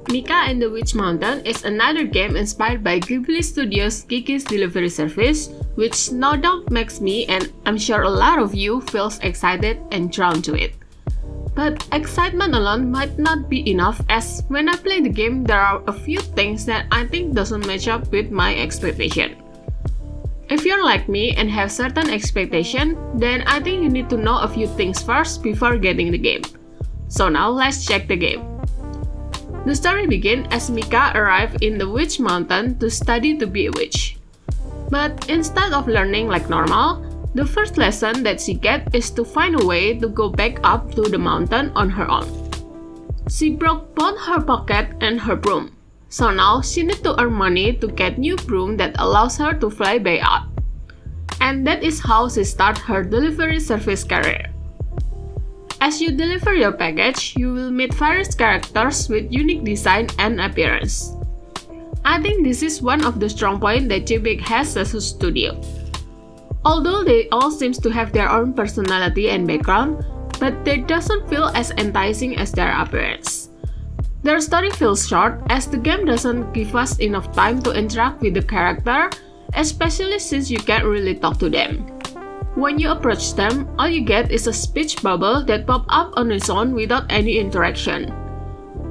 Mika and the Witch Mountain is another game inspired by Ghibli Studios' Kiki's delivery service, which no doubt makes me, and I'm sure a lot of you, feels excited and drawn to it. But excitement alone might not be enough, as when I play the game there are a few things that I think doesn't match up with my expectation. If you're like me and have certain expectation, then I think you need to know a few things first before getting the game. So now let's check the game. The story begins as Mika arrives in the Witch Mountain to study to be a witch. But instead of learning like normal, the first lesson that she gets is to find a way to go back up to the mountain on her own. She broke both her pocket and her broom, so now she needs to earn money to get new broom that allows her to fly back up. And that is how she starts her delivery service career. As you deliver your package, you will meet various characters with unique design and appearance. I think this is one of the strong points that Ghibli has as a studio. Although they all seem to have their own personality and background, but they doesn't feel as enticing as their appearance. Their story feels short as the game doesn't give us enough time to interact with the character, especially since you can't really talk to them. When you approach them, all you get is a speech bubble that pops up on its own without any interaction.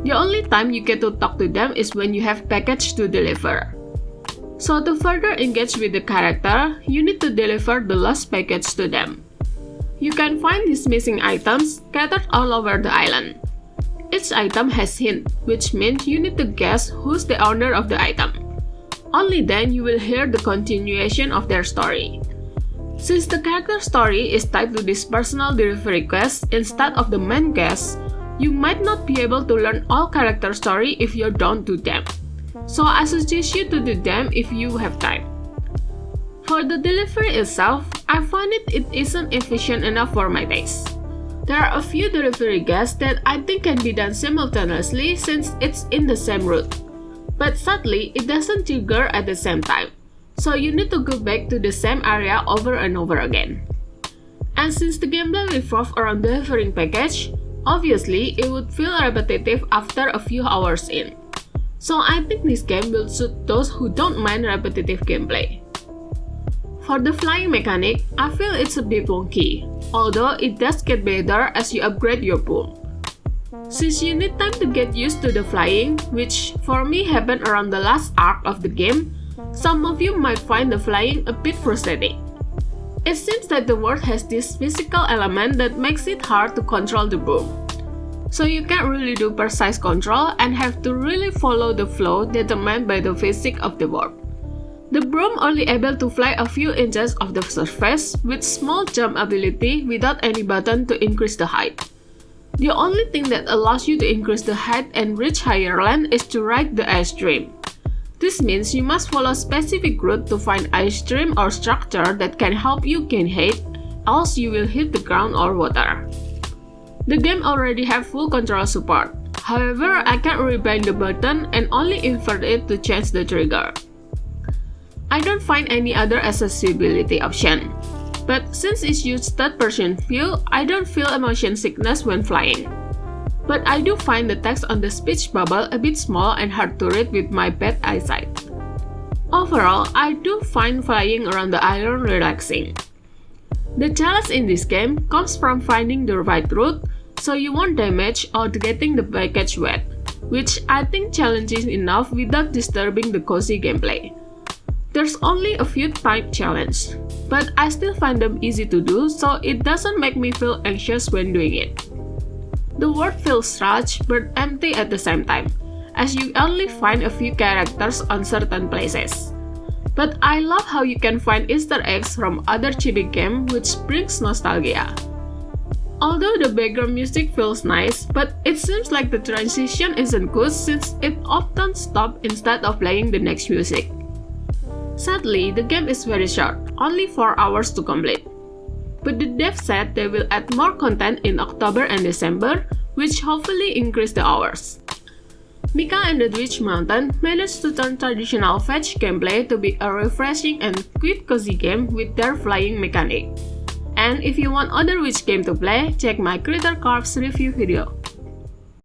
The only time you get to talk to them is when you have package to deliver. So to further engage with the character, you need to deliver the lost package to them. You can find these missing items scattered all over the island. Each item has hint, which means you need to guess who's the owner of the item. Only then you will hear the continuation of their story. Since the character story is tied to this personal delivery quest instead of the main quest, you might not be able to learn all character story if you don't do them. So I suggest you to do them if you have time. For the delivery itself, I find it isn't efficient enough for my taste. There are a few delivery guests that I think can be done simultaneously since it's in the same route. But sadly, it doesn't trigger at the same time. So you need to go back to the same area over and over again. And since the gameplay revolves around delivering package, obviously it would feel repetitive after a few hours in. So I think this game will suit those who don't mind repetitive gameplay. For the flying mechanic, I feel it's a bit wonky, although it does get better as you upgrade your boom. Since you need time to get used to the flying, which for me happened around the last arc of the game, some of you might find the flying a bit frustrating. It seems that the world has this physical element that makes it hard to control the broom. So you can't really do precise control and have to really follow the flow determined by the physics of the world. The broom only able to fly a few inches off the surface with small jump ability without any button to increase the height. The only thing that allows you to increase the height and reach higher land is to ride the ice stream. This means you must follow specific route to find ice stream or structure that can help you gain height, else you will hit the ground or water. The game already have full control support, however I can't rebind the button and only invert it to change the trigger. I don't find any other accessibility option, but since it's used third-person view, I don't feel motion sickness when flying. But I do find the text on the speech bubble a bit small and hard to read with my bad eyesight. Overall, I do find flying around the island relaxing. The challenge in this game comes from finding the right route so you won't damage or getting the package wet, which I think challenging enough without disturbing the cozy gameplay. There's only a few type challenges, but I still find them easy to do so it doesn't make me feel anxious when doing it. The world feels rushed but empty at the same time, as you only find a few characters on certain places. But I love how you can find Easter eggs from other Ghibli games which brings nostalgia. Although the background music feels nice, but it seems like the transition isn't good since it often stops instead of playing the next music. Sadly, the game is very short, only 4 hours to complete. But the dev said they will add more content in October and December, which hopefully increase the hours. Mika and the Witch Mountain managed to turn traditional fetch gameplay to be a refreshing and quick cozy game with their flying mechanic. And if you want other Witch game to play, check my Critter Corps review video.